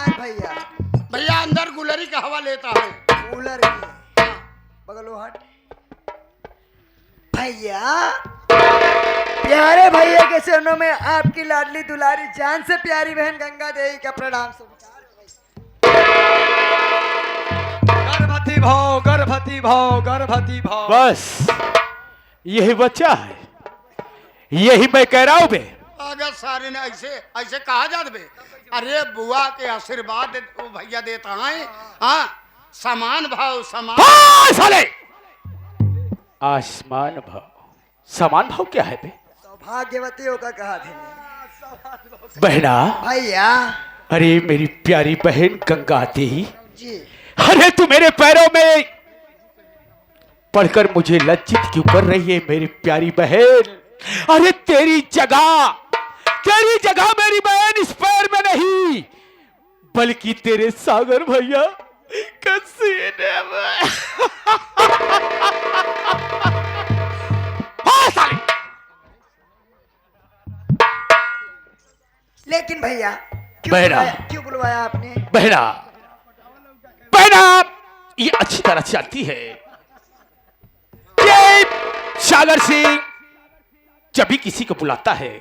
हाँ भैया। भैया अंदर गुलरी का हवा लेता है। कूलर की बगलो हट भैया। प्यारे भैया के चरणों में आपकी लाडली दुलारी जान से प्यारी बहन गंगा देवी का प्रणाम स्वीकार। गर्भवती भाव, गर्भवती भाव, गर्भवती भाव। बस यही बच्चा है, यही मैं कह रहा हूं बे। अगर सारे ने ऐसे ऐसे कहा जात बे। अरे बुआ के आशीर्वाद वो भैया देता है। हाँ समान भाव समान। हाँ, साले आसमान भाव समान भाव क्या है बे? सौभाग्यवतियों का कहा थे बहना। भैया। अरे मेरी प्यारी बहन गंगा देवी जी। अरे तू मेरे पैरों में पढ़कर मुझे लज्जित क्यों कर रही है मेरी प्यारी बहन? अरे तेरी जगह मेरी बहन इस पैर में नहीं बल्कि तेरे सागर भैया के सीने में। हाँ साले। लेकिन भैया बहना। क्यों बुलवाया आपने? बहना बहना ये अच्छी तरह जानती है कि सागर सिंह जब भी किसी को बुलाता है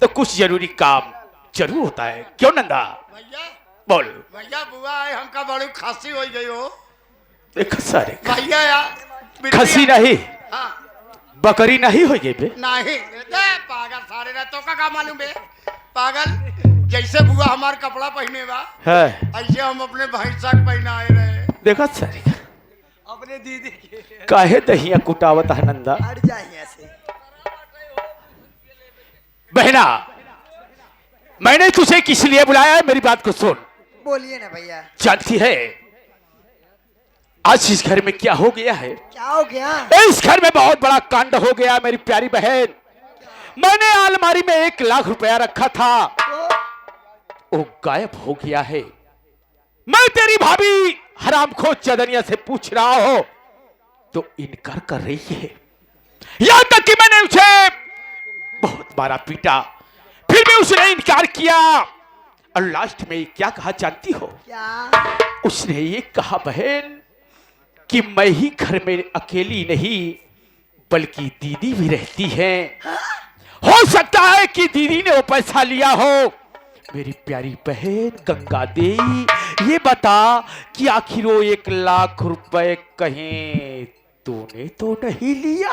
तो कुछ जरूरी काम जरूर होता है। क्यों नंदा? भैया बोल। भैया बुआ है हमका बड़ी खांसी हो गई हो। देखो सारे भैया यार खसी नहीं हाँ बकरी नहीं हो गई बे। नहीं पागल सारे ना तो का मालूम बे पागल। जैसे बुआ हमार कपड़ा पहने बा है ऐसे हम अपने भैंसा के पहनाए रहे। देखो सारे अपने दीदी के काहे दहिया कुटावत है नंदा। हट जाइए ऐसे। बहना मैंने तुझे किस लिए बुलाया है मेरी बात को सुन। बोलिए ना भैया। जानती है आज इस घर में क्या हो गया है? क्या हो गया? इस घर में बहुत बड़ा कांड हो गया मेरी प्यारी बहन। मैंने अलमारी में 1 लाख रुपया रखा था वो गायब हो गया है। मैं तेरी भाभी हरामखोर चदनिया से पूछ रहा हो तो इनकार कर रही है। यहां तक कि मैंने उसे बहुत मारा पीटा फिर भी उसने इनकार किया और लास्ट में क्या कहा जानती हो? क्या? उसने ये कहा बहन कि मैं ही घर में अकेली नहीं बल्कि दीदी भी रहती है। हो सकता है कि दीदी ने वो पैसा लिया हो। मेरी प्यारी बहन गंगा देवी ये बता कि आखिर वो 1 लाख रुपए कहीं तूने तो नहीं लिया?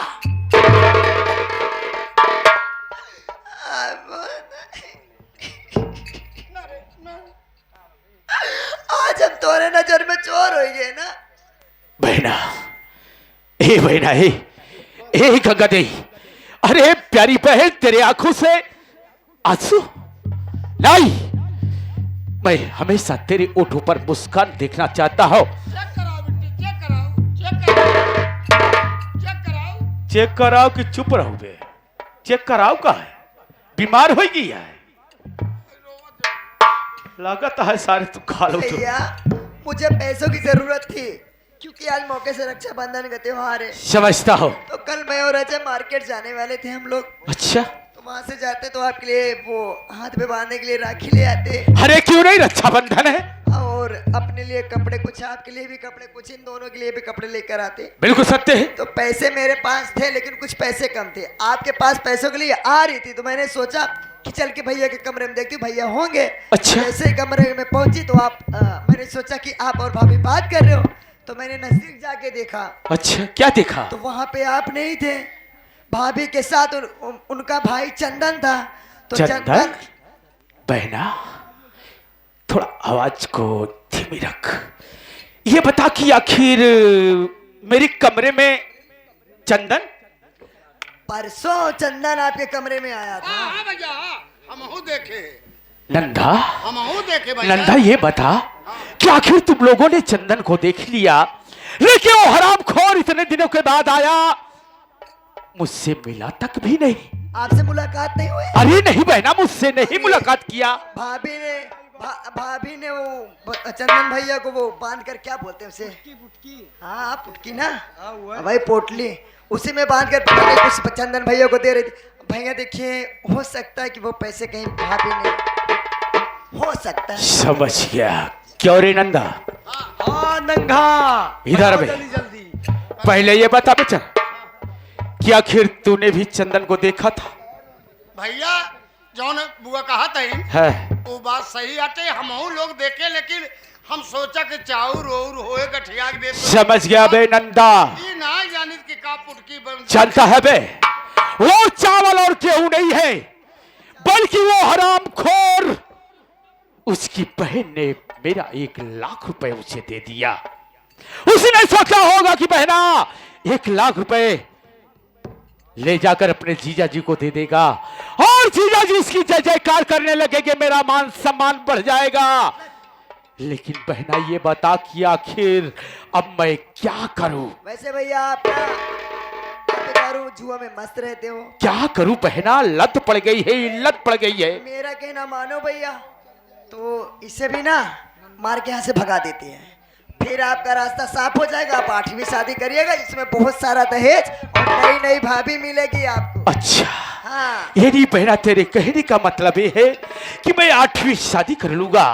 आज हम तोरे नजर में चोर हो गए ना बहना। बहना ए गंगा देवी। अरे प्यारी बहन तेरे आंखों से आंसू नहीं। मैं हमेशा तेरे ओठों पर मुस्कान देखना चाहता हूं। चेक कराओ बिट्टी चेक कराओ। चेक कराओ कि चुप रहो बे? चेक कराओ का है? बीमार हो गई है लागत है सारे तू खा लो तो। भैया मुझे पैसों की जरूरत थी क्योंकि आज मौके से रक्षाबंधन का त्योहार है। समझता हो। तो कल मैं और अजय मार्केट जाने वाले थे हम लोग। अच्छा तो वहां से जाते तो आपके लिए वो हाथ में बांधने के लिए राखी ले आते अरे क्यों नहीं रक्षाबंधन है। और अपने लिए कपड़े कुछ आपके लिए भी कपड़े कुछ इन दोनों के लिए भी कपड़े लेकर आते। बिल्कुल सत्य है। तो पैसे मेरे पास थे लेकिन कुछ पैसे कम थे। आपके पास पैसों के लिए आ रही थी तो मैंने सोचा कि चल के भैया के कमरे में देखती हूँ भैया होंगे। अच्छा। जैसे कमरे में पहुंची तो मैंने सोचा कि आप और भाभी बात कर रहे हो तो मैंने नजदीक जाके देखा। अच्छा क्या देखा? तो वहां पे आप नहीं थे। भाभी के साथ उनका भाई चंदन था। तो चंदन? बहना थोड़ा आवाज को धीमी रख। ये बता कि आखिर मेरे कमरे में चंदन परसों चंदन आपके कमरे में आया था। हाँ भैया हम देखे नंदा। हम देखे भैया। नंदा ये बता कि आखिर तुम लोगों ने चंदन को देख लिया लेकिन वो हरामखोर इतने दिनों के बाद आया मुझसे मिला तक भी नहीं। आपसे मुलाकात नहीं हुई? अरे नहीं बहना मुझसे नहीं मुलाकात किया। भाभी ने वो चंदन भैया को वो बांध कर क्या बोलते हैं उसे? पुटकी। हाँ पुटकी ना भाई पोटली उसी में बांध कर कुछ चंदन भैया को दे रही थी। भैया देखिए हो सकता है कि वो पैसे कहीं भाभी ने हो सकता है। समझ गया। क्यों रे नंदा, हाँ नंगा, इधर बताओ बे। जल्दी जल्दी। पहले ये बता बच्चा कि आखिर तूने भी चंदन को देखा था? भैया जौन बुआ कहा था है वो बात सही आते हम लोग देखे, लेकिन हम सोचा कि चाउर और होए गठिया के दे समझ गया बे नंदा। ई ना जानित कि का पुटकी बन जानता है बे, वो चावल और गेहूं नहीं है, बल्कि वो हरामखोर उसकी बहन ने मेरा 1 लाख रुपए उसे दे दिया। उसने सोचा होगा कि बहना 1 लाख रुपए ले जाकर अपने जीजा जी को दे देगा और जीजा जी इसकी जय जयकार करने लगेंगे, मेरा मान सम्मान बढ़ जाएगा। लेकिन बहना ये बता कि आखिर अब मैं क्या करूं? वैसे भैया आप दारू जुआ में मस्त रहते हो। क्या करूं बहना, लत पड़ गई है, लत पड़ गई है। मेरा कहना मानो भैया, तो इसे भी ना मार के यहाँ से भगा देते हैं, फिर आपका रास्ता साफ हो जाएगा। आप 8वीं शादी करिएगा, इसमें बहुत सारा दहेज और नई नई भाभी मिलेगी आपको। अच्छा, हाँ ये नहीं बहना, तेरे कहने का मतलब ये है कि मैं 8वीं शादी कर लूंगा।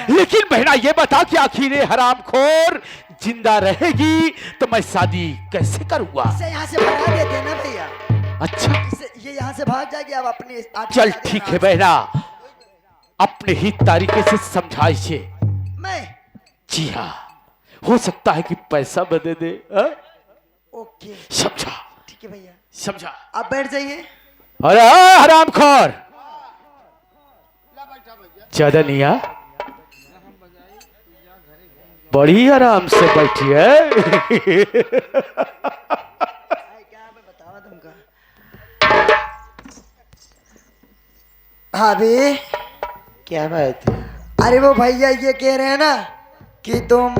लेकिन बहना ये बता कि आखिर ये हरामखोर जिंदा रहेगी तो मैं शादी कैसे करूंगा? इसे यहाँ से भगा देते हैं ना भैया। अच्छा इसे ये यहाँ से भाग जाएगी, आप अपनी 8वीं चल शादी ठीक है आराम बहना, अपने ही तरीके से समझा इसे। से। मैं जी हाँ, हो सकता है कि पैसा बदे दे। हाँ? ओके समझा ठीक है भैया, समझा। आप बैठ जाइए। अरे हरामखोर चदनिया, बड़ी आराम से बैठी है। क्या मैं बतावा तुमका। हाँ बे, क्या बात है? अरे वो भैया ये कह रहे हैं ना कि तुम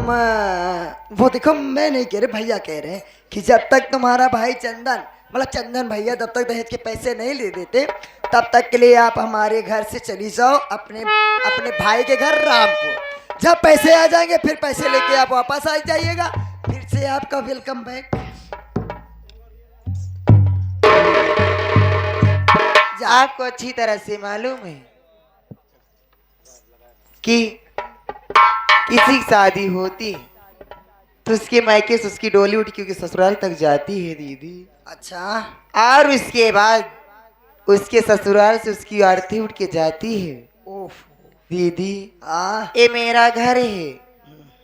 वो देखो, मैं नहीं कह रहे, भैया कह रहे हैं कि जब तक तुम्हारा भाई चंदन, मतलब चंदन भैया जब तक दहेज के पैसे नहीं ले देते तब तक के लिए आप हमारे घर से चली जाओ अपने अपने भाई के घर रामपुर। जब पैसे आ जाएंगे फिर पैसे लेके आप वापस आ जाइएगा, फिर से आपका वेलकम बैक। आपको अच्छी तरह से मालूम है कि किसी की शादी होती है तो उसके मायके से उसकी डोली उठ के उसके ससुराल तक जाती है दीदी। अच्छा, और उसके बाद उसके ससुराल से उसकी आरती उठ के जाती है। ओफ दीदी हाँ, ये मेरा घर है,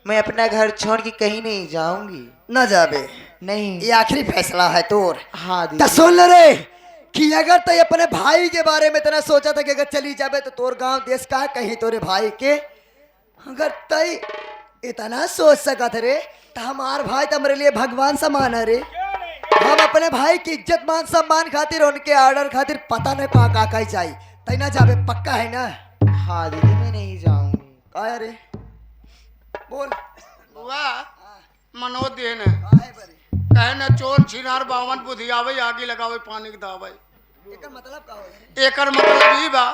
मैं अपना घर छोड़ के कहीं नहीं जाऊंगी। न जाबे, नहीं। ये आखिरी फैसला है तोर। हाँ तो दीदी। सुन ले रे कि अगर तय अपने भाई के बारे में इतना सोचा था कि अगर चली जाबे तो तोर गांव देश का कहीं तोरे भाई के, अगर तय इतना सोच सका थे रे तो हमार भाई तो हमारे लिए भगवान समान है रे। हम अपने भाई की इज्जत मान सम्मान खातिर उनके ऑर्डर खातिर पता नहीं का कही चाहिए, तय ना जाबे, पक्का है ना? हाँ दीदी मैं नहीं जाऊंगी। काय रे बोल। बुआ मनोज देन काय बरी, कहे न चोर छिनार बावन बुद्धि आवे आगे लगावे पानी के दावे। एकर मतलब का होए? एकर मतलब ही बा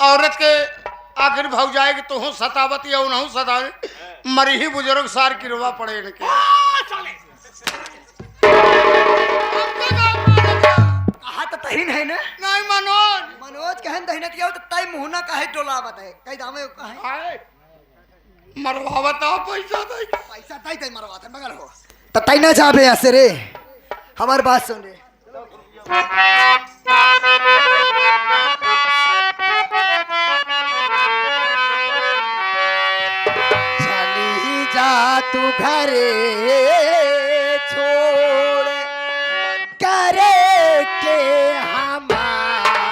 औरत के आखिर भग जाएगी तो हूँ सतावत या उन्हों सतावे, मरी ही बुजुर्ग सार किरवा पड़े इनके। कहा तो तही नहीं ना, नहीं मनोज मनोज कहन दहिना किया तो तय मुहना काहे डोलावत है, कई दामे काहे आए, मरवावत आ पैसा दे। पैसा तय तय मरवाते मगर हो तो तय ना जाबे ऐसे रे। हमार बात सुन रे, चली जा तू घरे छोड़ करे के हमारा।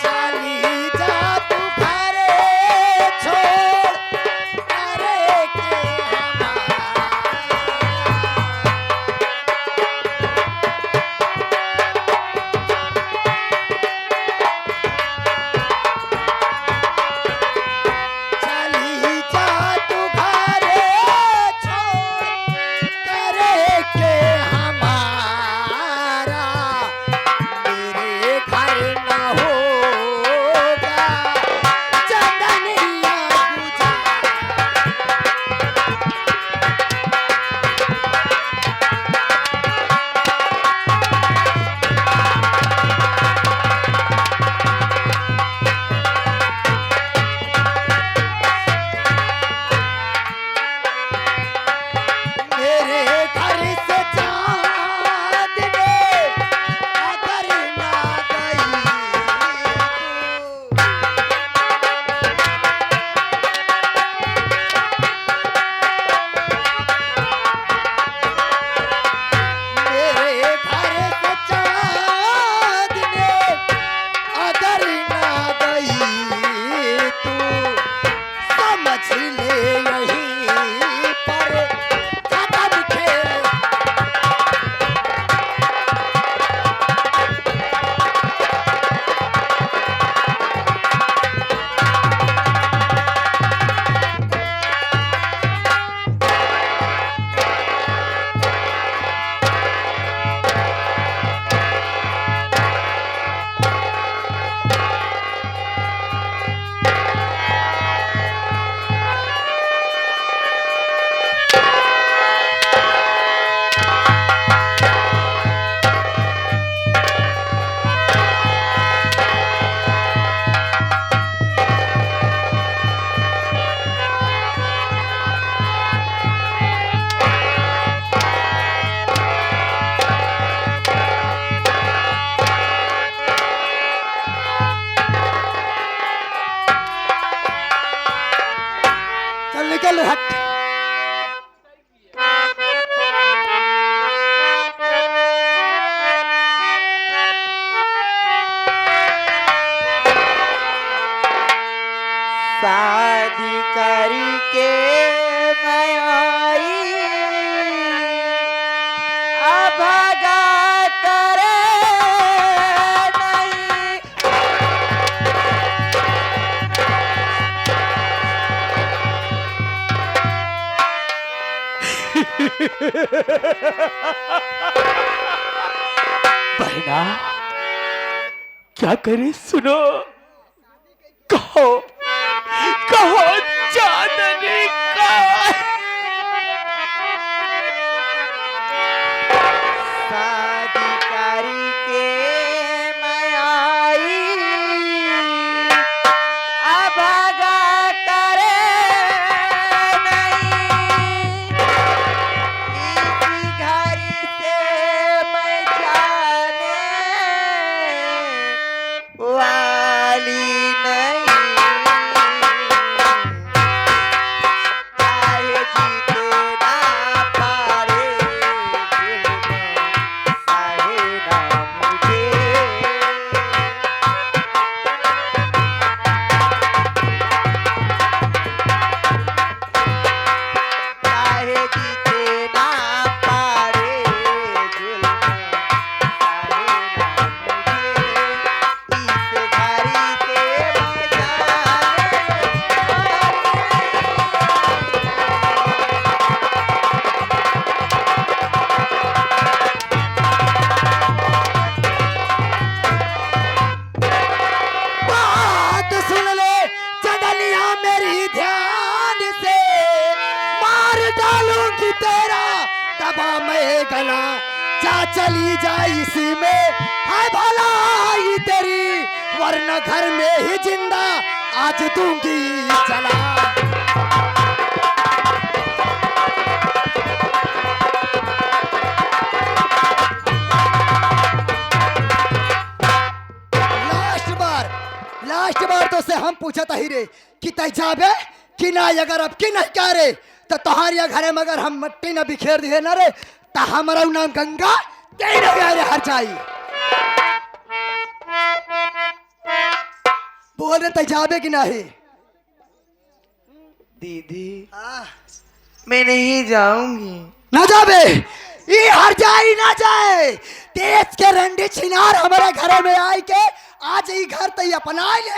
चली जा तू घरे शादी करके मैं आई अब भगा करे नहीं। बहना क्या करे सुनो, कहो कहो चांदनी का। शादी करके मैं आई अब भगा करे नहीं। इसी घर से मैं जाने वाली नहीं। चाहे जीते ना पारे जुल्म सहे ना मुझे। चाहे जीते ना पारे जुल्म सहे ना मुझे। इस घड़ी से मैं जाने बात सुन ले चंदनिया मेरी ध्यान से, मार डालूंगी तेरा दबा मैं गला। जा चली जाए इसी में है भलाई तेरी, वरना घर में ही जिंदा आज दूंगी चला। लास्ट बार तो से हम पूछा था ही रे कि तय जाबे कि ना, अगर अब की नहीं कह रे तो तुम्हारे घरे मगर हम मट्टी न बिखेर दिए ना रे, तो हमारा नाम गंगा तेरे रे हर चाहिए। बोल रहे तय जाबे कि नहीं? दीदी मैं नहीं जाऊंगी। ना जाबे, ये हर जाई ना जाए। देश के रंडी छिनार हमारे घरे में आई के आज ही घर तय अपना ले।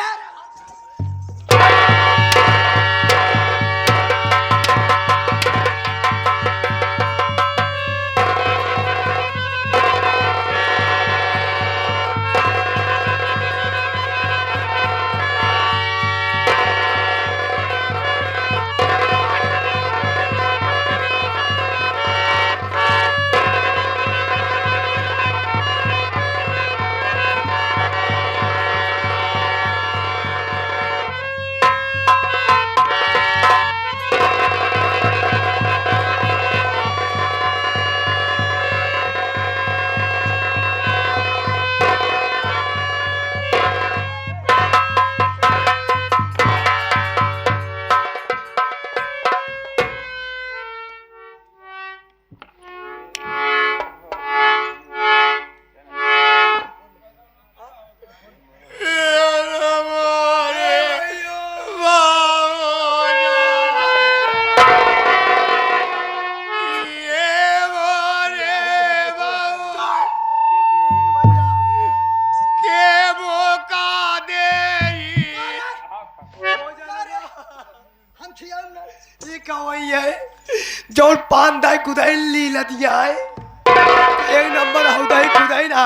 जौन पान दाई कुदाई ली लदिया है एक नंबर हौदाई कुदाई ना।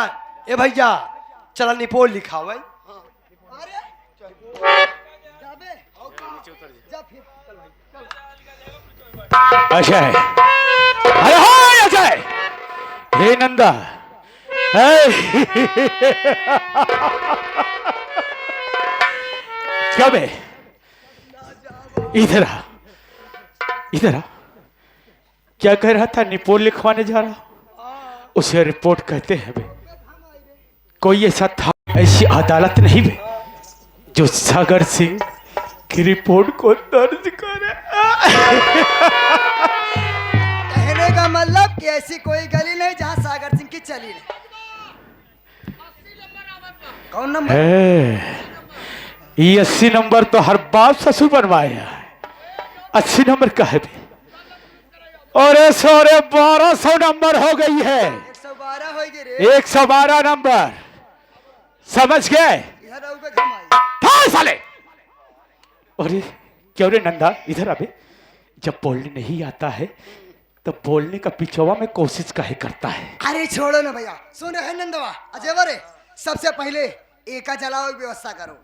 ए भैया चला निपोल लिखावे। अजय, अरे हाँ अजय, हे नंदा, क्या बे, इधर आ, इधर आ। क्या कह रहा था? निपोल लिखवाने जा रहा। उसे रिपोर्ट कहते हैं बे। कोई ऐसा था, ऐसी अदालत नहीं बे जो सागर सिंह की रिपोर्ट को दर्ज करे। कहने का मतलब कि ऐसी कोई गली नहीं जहां सागर सिंह की चली नहीं। कौन नंबर? ये 80 नंबर तो हर बाप ससुर बनवाया है। 80 नंबर का है बे। और 1200 नंबर हो गई है। 112 हो गए रे। 112 नंबर, समझ गए? इधर आओ बे घमाई। था साले। अरे क्यों रे नंदा, इधर आबे। जब बोलने नहीं आता है तो बोलने का पिछवा में कोशिश काहे करता है? अरे छोड़ो ना भैया, सुनो है नंदवा अजय, सबसे पहले एका जलाओ की व्यवस्था करो।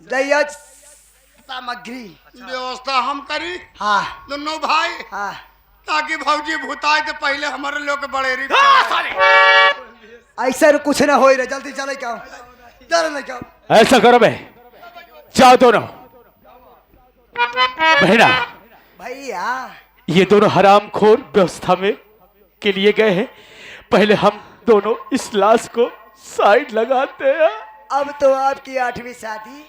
दया सामग्री व्यवस्था हम करी हाँ दोनों भाई, हाँ। ताकि भौजी भूताए तो पहले हमारे लोग बड़ेरी ऐसा कुछ ना हो रहा, जल्दी चले क्या डर ना क्या। ऐसा करो बे, जाओ दोनों बहना। भैया ये दोनों हरामखोर व्यवस्था में के लिए गए हैं। पहले हम दोनों इस लाश को साइड लगाते हैं। अब तो आपकी 8वीं शादी।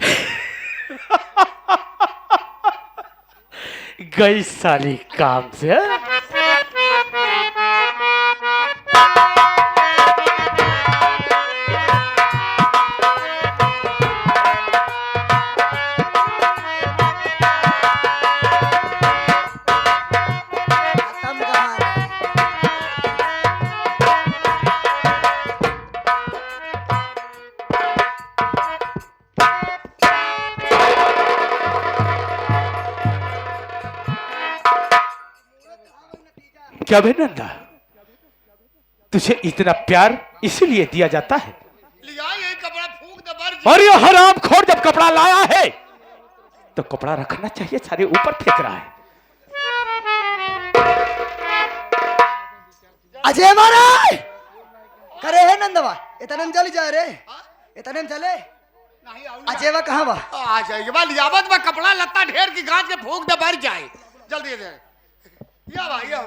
गई साली काम से। खत्म कहानी। क्या बे नंदा, तुझे इतना प्यार इसीलिए दिया जाता है? लिया यही कपड़ा फूंक दे बर। और ये हरामखोर जब कपड़ा लाया है तो कपड़ा रखना चाहिए, सारे ऊपर फेंक रहा है। अजय महाराज करे है नंदवा, इतने में चली जा रे, इतने में चले। नहीं आऊँ अजय वा कहाँ बा? आ जाएगी बा लियावत में कपड़ा लत्ता ढेर की गांच के फूंक दे भर जाए जल्दी दे। या भाई या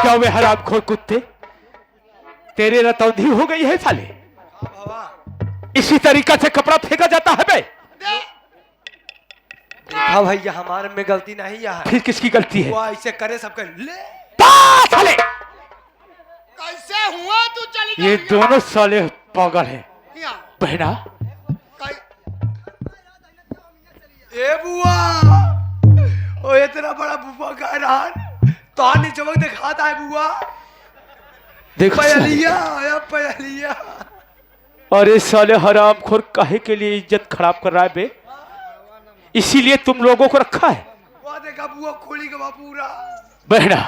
क्या वे हरामखोर कुत्ते तेरे रतौंधी हो गई है साले? इसी तरीका से कपड़ा फेंका जाता है बे? देखा भैया, हमारे में गलती नहीं है। फिर किसकी गलती है? वो ऐसे करे सबके ले। साले कैसे हुआ तू चली ये दोनों साले पागल है। यहाँ बहना ए बुआ, ओ इतना बड़ा बुआ का हैरान तो आने चमक दिखाता है बुआ। देखो पहलिया आया पहलिया। अरे साले हरामखोर काहे के लिए इज्जत खराब कर रहा है बे? इसीलिए तुम लोगों को रखा है। वो देखा बुआ खोली का पूरा। बहना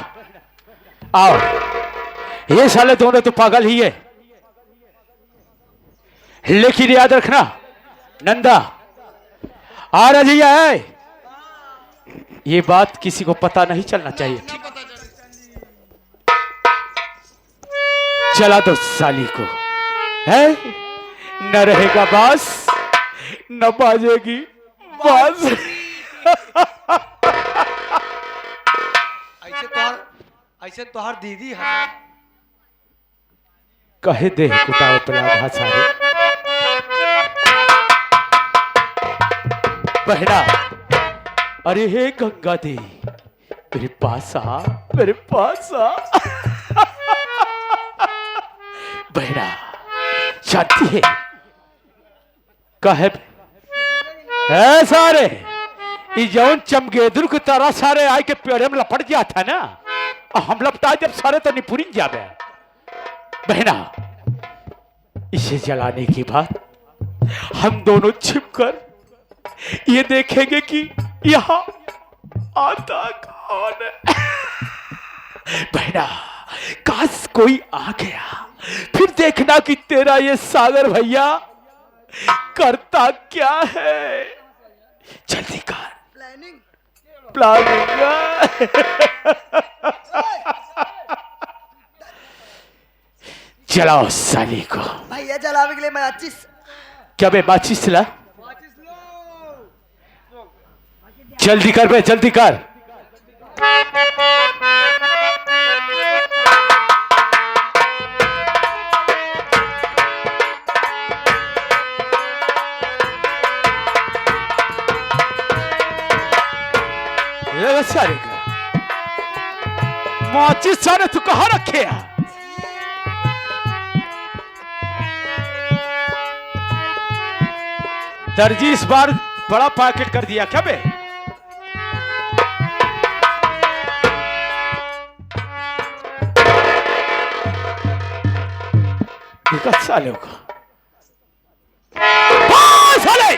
आओ, ये साले दोनों तो पागल ही है, लेकिन याद रखना नंदा आ रजिया है, ये बात किसी को पता नहीं चलना चाहिए। ना पता चले। चला दो साली को, है न रहेगा बास न बाजेगी बास। ऐसे तोहर दीदी है। कहे दे कुटाव प्रयाग सारे। बहना अरे हे गंगा दी, मेरे पास आ, मेरे पास आ। बहना शांति है कहे है सारे ये जौन चमगेदुर की तरह सारे आए के पेड़े में लपट गया था ना, और हम लपटाए जब सारे तो निपुरी जावे। बहना इसे जलाने के बाद हम दोनों छिपकर ये देखेंगे कि यहाँ आता कौन है। बहना काश कोई आ गया, फिर देखना कि तेरा ये सागर भैया करता क्या है। जल्दी कर प्लानिंग। चलाओ साली को। भैया जलावे के लिए मैं 25। क्या बे माचिस ला? जल्दी कर बे, जल्दी कर। ये सारे का माचिस सारे तू कहाँ रखे है? दर्जी इस बार बड़ा पैकेट कर दिया क्या बे? साले का साले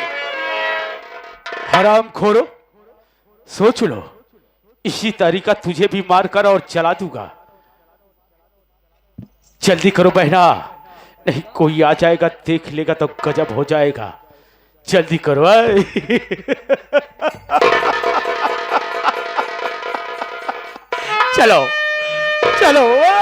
हराम खोरो, सोच लो इसी तरीका तुझे भी मार कर और चला दूंगा। जल्दी करो बहना, नहीं कोई आ जाएगा देख लेगा तो गजब हो जाएगा। जल्दी करो। चलो चलो।